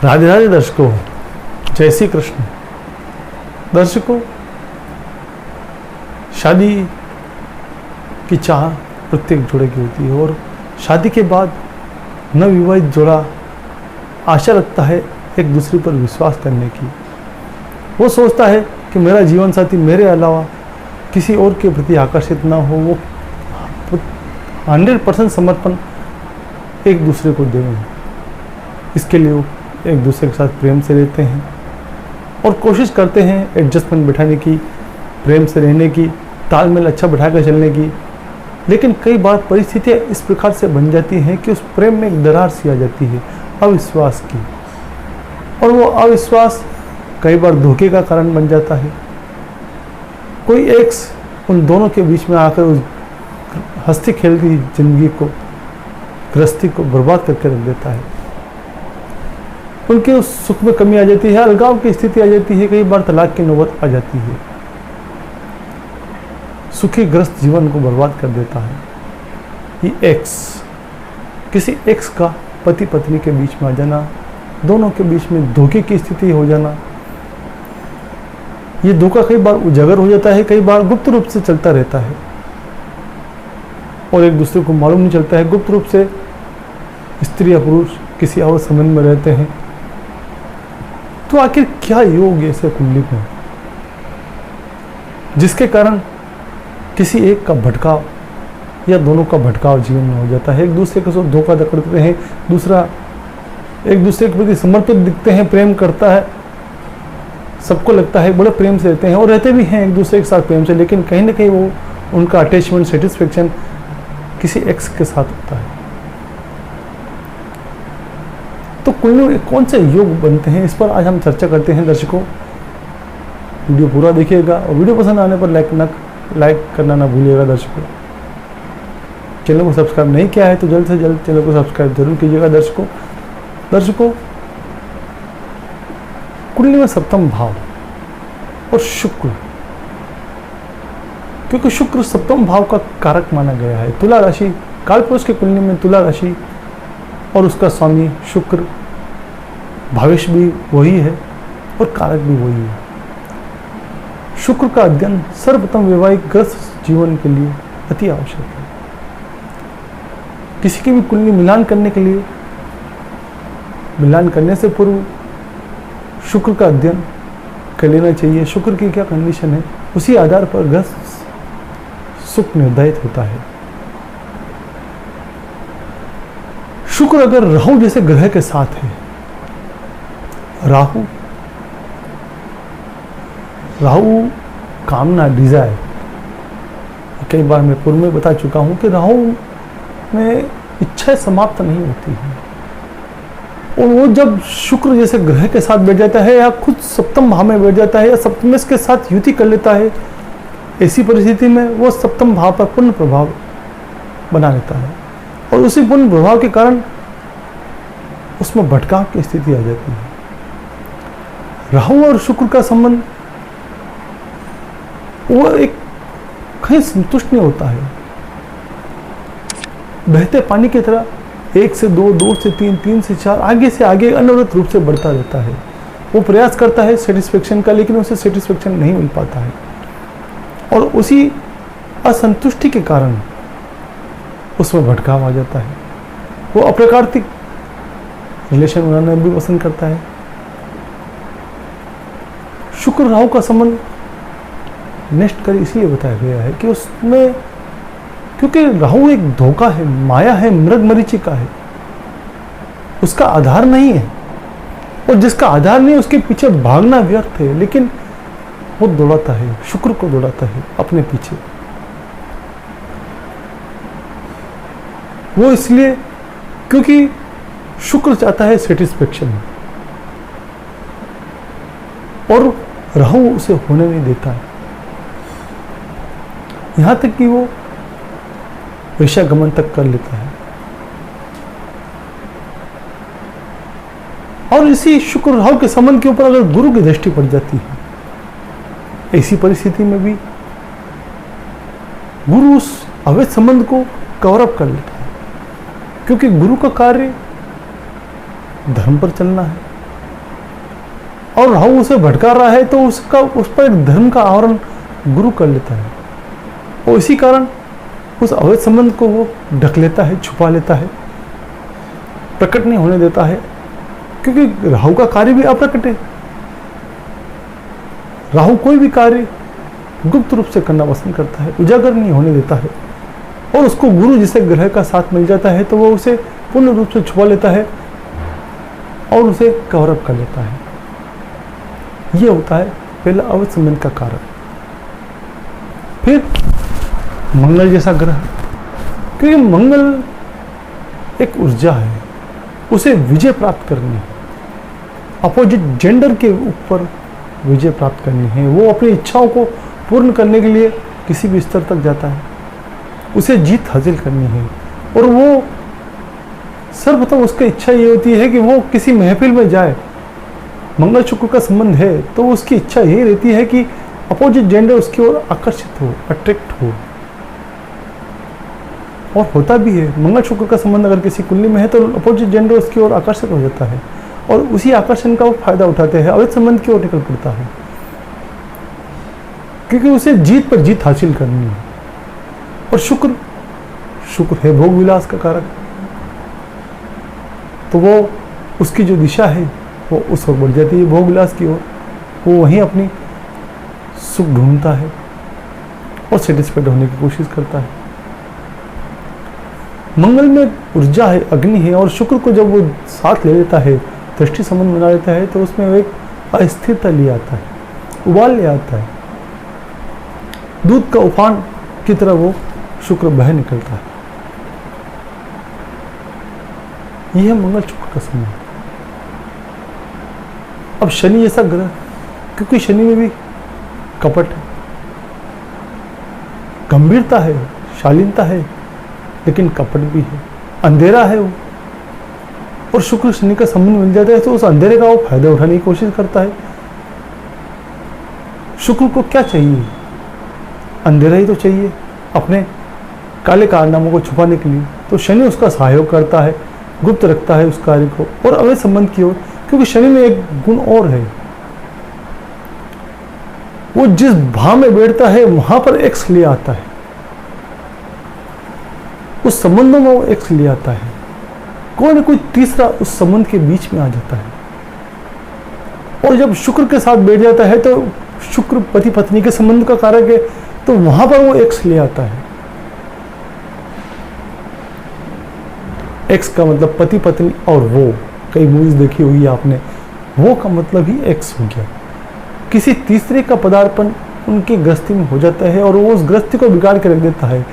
राधे राधे दर्शकों, जय श्री कृष्ण। दर्शकों, शादी की चाह प्रत्येक जोड़े की होती है और शादी के बाद नवविवाहित जोड़ा आशा रखता है एक दूसरे पर विश्वास करने की। वो सोचता है कि मेरा जीवन साथी मेरे अलावा किसी और के प्रति आकर्षित ना हो, वो 100% समर्पण एक दूसरे को दें। इसके लिए वो एक दूसरे के साथ प्रेम से रहते हैं और कोशिश करते हैं एडजस्टमेंट बिठाने की, प्रेम से रहने की, तालमेल अच्छा बिठा कर चलने की। लेकिन कई बार परिस्थितियाँ इस प्रकार से बन जाती हैं कि उस प्रेम में एक दरार सी आ जाती है, अविश्वास की, और वो अविश्वास कई बार धोखे का कारण बन जाता है। कोई एक्स उन दोनों के बीच में आकर उस हंसती खेलती जिंदगी को, गृहस्थी को बर्बाद करके रख देता है। उनके उस सुख में कमी आ जाती है, अलगाव की स्थिति आ जाती है, कई बार तलाक की नौबत आ जाती है। सुखी ग्रस्त जीवन को बर्बाद कर देता है ये एक्स। किसी एक्स का पति पत्नी के बीच में आ जाना, दोनों के बीच में धोखे की स्थिति हो जाना, ये धोखा कई बार उजागर हो जाता है, कई बार गुप्त रूप से चलता रहता है और एक दूसरे को मालूम नहीं चलता है। गुप्त रूप से स्त्री या पुरुष किसी और संबंध में रहते हैं। तो आखिर क्या योग ऐसे कुंडली में जिसके कारण किसी एक का भटकाव या दोनों का भटकाव जीवन में हो जाता है। एक दूसरे के साथ धोखा करते हैं, दूसरा एक दूसरे के प्रति समर्पित दिखते हैं, प्रेम करता है, सबको लगता है बड़े प्रेम से रहते हैं और रहते भी हैं एक दूसरे के साथ प्रेम से, लेकिन कहीं ना कहीं वो उनका अटैचमेंट, सेटिस्फेक्शन किसी एक्स के साथ होता है। तो कुंडली में कौन से योग बनते हैं, इस पर आज हम चर्चा करते हैं। दर्शकों, वीडियो पूरा देखिएगा और वीडियो पसंद आने पर लाइक करना ना भूलिएगा। दर्शकों, चैनल को सब्सक्राइब नहीं किया है तो जल्द से जल्द चैनल को सब्सक्राइब जरूर कीजिएगा। दर्शकों, कुंडली में सप्तम भाव और शुक्र, क्योंकि शुक्र सप्तम भाव का कारक माना गया है। तुला राशि, कालपुरुष की कुंडली में तुला राशि और उसका स्वामी शुक्र, भावेश भी वही है और कारक भी वही है। शुक्र का अध्ययन सर्वप्रथम वैवाहिक ग्रस्त जीवन के लिए अति आवश्यक है। किसी की भी कुंडली मिलान करने के लिए, मिलान करने से पूर्व शुक्र का अध्ययन कर लेना चाहिए। शुक्र की क्या कंडीशन है, उसी आधार पर ग्रस्त सुख निर्धारित होता है। शुक्र अगर राहु जैसे ग्रह के साथ है, राहु कामना, डिजायर, कई बार मैं पूर्व में बता चुका हूं कि राहु में इच्छाएं समाप्त नहीं होती है और वो जब शुक्र जैसे ग्रह के साथ बैठ जाता है या खुद सप्तम भाव में बैठ जाता है या सप्तमेश के साथ युति कर लेता है, ऐसी परिस्थिति में वो सप्तम भाव पर पूर्ण प्रभाव बना लेता है और उसी पूर्ण प्रभाव के कारण उसमें भटकाव की स्थिति आ जाती है। राहु और शुक्र का संबंध वो एक कहीं संतुष्ट नहीं होता है। बहते पानी की तरह 1 से 2, 2 से 3, 3 से 4, आगे से आगे अनवरत रूप से बढ़ता रहता है। वो प्रयास करता है सेटिस्फेक्शन का, लेकिन उसे सेटिस्फेक्शन नहीं मिल पाता है और उसी असंतुष्टि के कारण उसमें भटकाव आ जाता है। वो अप्राकृतिक रिलेशन बनाना भी पसंद करता है। शुक्र राहु का संबंध नष्ट कर इसलिए बताया गया है कि उसमें, क्योंकि राहु एक धोखा है, माया है, मृग मरीचिका है, उसका आधार नहीं है और जिसका आधार नहीं है उसके पीछे भागना व्यर्थ है। लेकिन वो दौड़ाता है, शुक्र को दौड़ाता है अपने पीछे। वो इसलिए क्योंकि शुक्र चाहता है सेटिस्फेक्शन और राहु उसे होने नहीं देता है, यहां तक कि वो वेश्यागमन तक कर लेता है। और इसी शुक्र राहु के संबंध के ऊपर अगर गुरु की दृष्टि पड़ जाती है, ऐसी परिस्थिति में भी गुरु उस अवैध संबंध को कवर अप कर लेता है, क्योंकि गुरु का कार्य धर्म पर चलना है, और राहु उसे भटका रहा है तो उसका उस पर एक धर्म का आवरण गुरु कर लेता है, और इसी कारण उस अवैध संबंध को वो ढक लेता है, छुपा लेता है, प्रकट नहीं होने देता है, क्योंकि राहु का कार्य भी अप्रकट है। राहु कोई भी कार्य गुप्त रूप से करना पसंद करता है, उजागर नहीं होने देता है, और उसको गुरु जिसे ग्रह का साथ मिल जाता है तो वो उसे पूर्ण रूप से छुपा लेता है और उसे कवर अप कर लेता है। ये होता है पहला अवैध संबंध का कारण। फिर मंगल जैसा ग्रह, क्योंकि मंगल एक ऊर्जा है, उसे विजय प्राप्त करनी है, अपोजिट जेंडर के ऊपर विजय प्राप्त करनी है। वो अपनी इच्छाओं को पूर्ण करने के लिए किसी भी स्तर तक जाता है, उसे जीत हासिल करनी है, और वो सर्वप्रथम उसकी इच्छा ये होती है कि वो किसी महफिल में जाए। मंगल शुक्र का संबंध है तो उसकी इच्छा यही रहती है कि अपोजिट जेंडर उसकी ओर आकर्षित हो, अट्रैक्ट हो, और होता भी है। मंगल शुक्र का संबंध अगर किसी कुंडली में है तो अपोजिट जेंडर उसकी ओर आकर्षित हो जाता है, और उसी आकर्षण का वो फायदा उठाते हैं, अवैध संबंध की ओर निकल पड़ता है, क्योंकि उसे जीत पर जीत हासिल करनी है। और शुक्र है भोग विलास का कारक, तो वो उसकी जो दिशा है वो उस ओर बढ़ जाती है, भोग विलास की ओर। वो वहीं अपनी सुख ढूंढता है और सेटिस्फाइड होने की कोशिश करता है। मंगल में ऊर्जा है, अग्नि है, और शुक्र को जब वो साथ ले लेता है, दृष्टि संबंध बना लेता है, तो उसमें एक अस्थिरता ले आता है, उबाल ले आता है। दूध का उफान की तरह वो शुक्र बह निकलता है। यह है मंगल शुक्र का संबंध। अब शनि जैसा ग्रह, क्योंकि शनि में भी कपट है, गंभीरता है, शालीनता है, लेकिन कपट भी है, अंधेरा है वो, और शुक्र शनि का संबंध मिल जाता है तो उस अंधेरे का वो फायदा उठाने की कोशिश करता है। शुक्र को क्या चाहिए? अंधेरा ही तो चाहिए अपने काले कारनामों को छुपाने के लिए, तो शनि उसका सहयोग करता है, गुप्त रखता है उस कार्य को, और अवैध संबंध की ओर। क्योंकि शनि में एक गुण और है, वो जिस भाव में बैठता है वहां पर एक्स ले आता है, उस संबंधों में वो एक्स ले आता है, कोई ना कोई तीसरा उस संबंध के बीच में आ जाता है। और जब शुक्र के साथ बैठ जाता है तो शुक्र पति पत्नी के संबंध का कारक है, तो वहां पर वो एक्स ले आता है। एक्स का मतलब पति पत्नी, और वो कई मूवीज देखी होगी आपने, वो का मतलब ही एक्स हो गया। किसी तीसरे का पदार्पण उनकी गृहस्थी में हो जाता है, और वो उस गृहस्थी को बिगाड़ के रख देता है।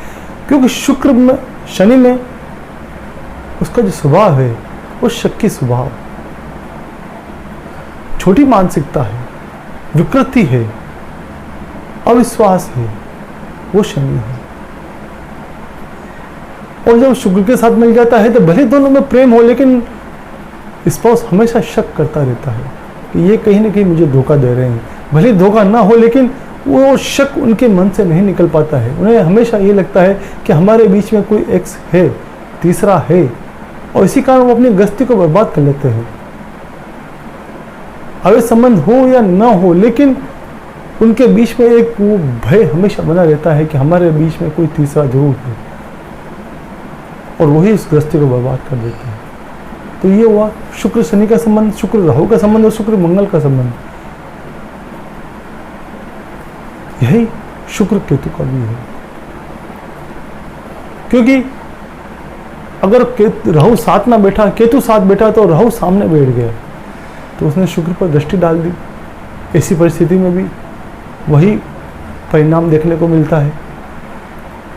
क्योंकि शुक्र में, शनि में उसका जो स्वभाव है वो शक्की स्वभाव, छोटी मानसिकता है, विकृति है, अविश्वास है, वो शनि है। और जब शुक्र के साथ मिल जाता है तो भले दोनों में प्रेम हो, लेकिन स्पाउस हमेशा शक करता रहता है कि ये कहीं ना कहीं मुझे धोखा दे रहे हैं। भले धोखा ना हो, लेकिन वो शक उनके मन से नहीं निकल पाता है। उन्हें हमेशा ये लगता है कि हमारे बीच में कोई एक्स है, तीसरा है, और इसी कारण वो अपनी गृहस्थी को बर्बाद कर लेते हैं। अवैध संबंध हो या ना हो, लेकिन उनके बीच में एक वो भय हमेशा बना रहता है कि हमारे बीच में कोई तीसरा जरूर है, और वही इस गृहस्थी को बर्बाद कर देते हैं। तो ये हुआ शुक्र शनि का संबंध, शुक्र राहु का संबंध, और शुक्र मंगल का संबंध। यही शुक्र केतु का भी है, क्योंकि अगर राहु साथ ना बैठा, केतु साथ बैठा, तो राहु सामने बैठ गया तो उसने शुक्र पर दृष्टि डाल दी। ऐसी परिस्थिति में भी वही परिणाम देखने को मिलता है।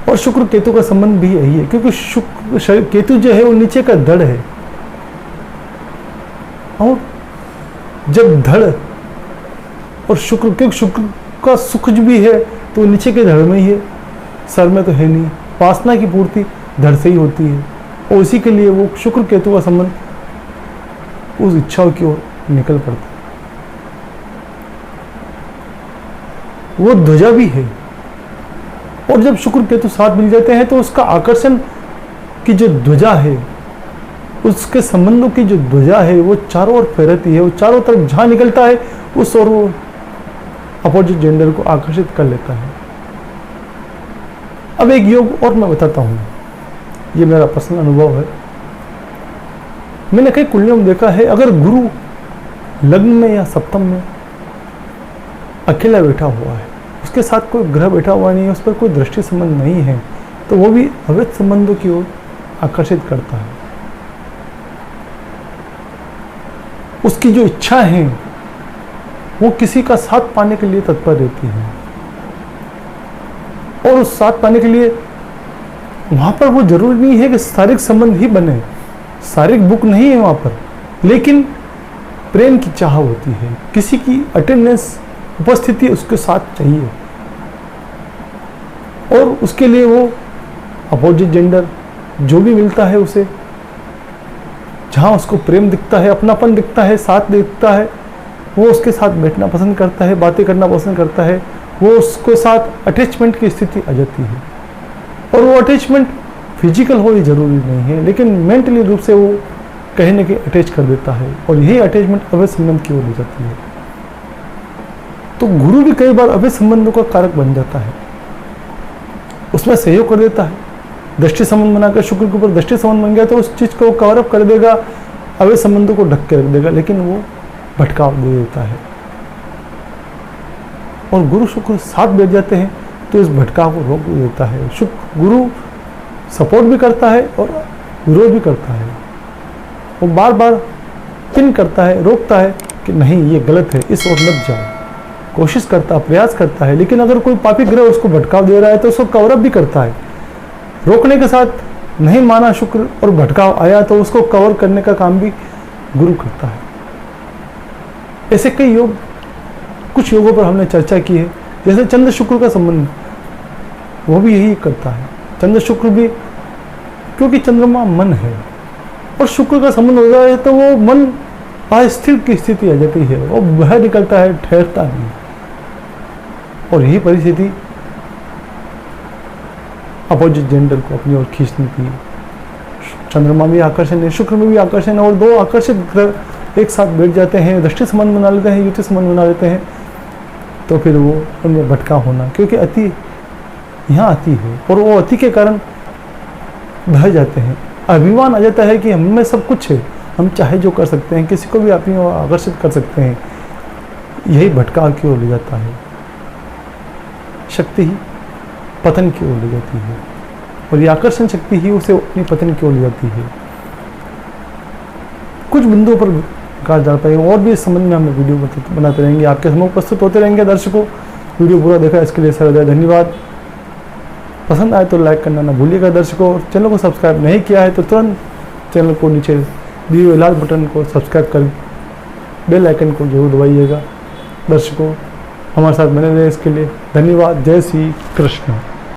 और शुक्र केतु का संबंध भी यही है, क्योंकि शुक्र केतु जो है वो नीचे का धड़ है, और जब धड़ और शुक्र, क्योंकि शुक्र का सुख भी है तो नीचे के धड़ में ही है, सर में तो है नहीं। वासना की पूर्ति धड़ से ही होती है, और उसी के लिए वो शुक्र केतु का संबंध उस इच्छाओं की ओर निकल पड़ता है। वो ध्वजा भी है, और जब शुक्र केतु साथ मिल जाते हैं तो उसका आकर्षण की जो ध्वजा है उसके संबंधों की जो ध्वजा है वो चारों ओर फहराती है, वो चारों तरफ जहाँ निकलता है उस ओर वो अपोजिट जेंडर को आकर्षित कर लेता है। अब एक योग और मैं बताता हूँ, ये मेरा पर्सनल अनुभव है। मैंने कई कुंडलियों में देखा है, अगर गुरु लग्न में या सप्तम में अकेला बैठा हुआ है, उसके साथ कोई ग्रह बैठा हुआ नहीं है, उस पर कोई दृष्टि संबंध नहीं है, तो वो भी अवैध संबंधों की ओर आकर्षित करता है। उसकी जो इच्छा है वो किसी का साथ पाने के लिए तत्पर रहती है, और उस साथ पाने के लिए वहां पर वो जरूरी नहीं है कि शारीरिक संबंध ही बने, शारीरिक बुक नहीं है वहां पर, लेकिन प्रेम की चाह होती है, किसी की अटेंडेंस, उपस्थिति उसके साथ चाहिए, और उसके लिए वो अपोजिट जेंडर जो भी मिलता है उसे, जहाँ उसको प्रेम दिखता है, अपनापन दिखता है, साथ दिखता है, वो उसके साथ बैठना पसंद करता है, बातें करना पसंद करता है, वो उसके साथ अटैचमेंट की स्थिति आ जाती है। और वो अटैचमेंट फिजिकल हो ये जरूरी नहीं है, लेकिन मेंटली रूप से वो कहीं ना कहीं अटैच कर देता है, और यही अटैचमेंट अवैध संबंध की ओर ले जाती है। तो गुरु भी कई बार अवैध संबंधों का कारक बन जाता है, उसमें सहयोग कर देता है। दृष्टि संबंध बनाकर शुक्र के ऊपर दृष्टि संबंध बन गया तो उस चीज को कवर अप कर देगा, अवैध संबंधों को ढक के रख देगा, लेकिन वो भटकाव दे देता है। और गुरु शुक्र साथ बैठ जाते हैं तो इस भटकाव को रोक देता है। शुक्र गुरु सपोर्ट भी करता है और विरोध भी करता है, वो बार बार पिन करता है, रोकता है कि नहीं ये गलत है, इस ओर मत जाओ, कोशिश करता है, प्रयास करता है। लेकिन अगर कोई पापी ग्रह उसको भटकाव दे रहा है तो उसको कवर अप भी करता है। रोकने के साथ नहीं माना शुक्र और भटकाव आया तो उसको कवर करने का काम भी गुरु करता है। ऐसे कई योग, कुछ योगों पर हमने चर्चा की है, जैसे चंद्र शुक्र का संबंध, वो भी यही करता है। चंद्र शुक्र भी, क्योंकि चंद्रमा मन है और शुक्र का संबंध हो जाए तो वो मन अस्थिर की स्थिति आ जाती है, वो बाहर निकलता है, ठहरता नहीं। और यही परिस्थिति अपोजिट जेंडर को अपनी ओर खींचने की। चंद्रमा भी आकर्षण है, शुक्र में भी आकर्षण है, और दो आकर्षित ग्रह एक साथ बैठ जाते हैं, दृष्टि संबंध बना लेते हैं, युति संबंध बना लेते हैं, तो फिर वो उनमें भटका होना, क्योंकि अति यहाँ अति है और वो अति के कारण बह जाते हैं। अभिमान आ जाता है कि हम में सब कुछ है, हम चाहे जो कर सकते हैं, किसी को भी अपनी ओर आकर्षित कर सकते हैं। यही भटकाव की ओर ले जाता है, शक्ति ही पतन की ओर ले जाती है, और ये आकर्षण शक्ति ही उसे अपनी पतन की ओर ले जाती है। कुछ बिंदुओं पर विकास डाल पाएंगे, और भी इस संबंध में हम वीडियो बनाते रहेंगे, आपके समूह प्रस्तुत होते रहेंगे। दर्शकों, वीडियो पूरा देखा इसके लिए सर धन्यवाद। पसंद आए तो लाइक करना ना भूलिएगा। दर्शकों, चैनल को सब्सक्राइब नहीं किया है तो तुरंत चैनल को नीचे दिए हुए लाल बटन को सब्सक्राइब कर बेल आइकन को जरूर दबाइएगा। दर्शकों, हमारे साथ बने रहे इसके लिए धन्यवाद। जय श्री कृष्ण।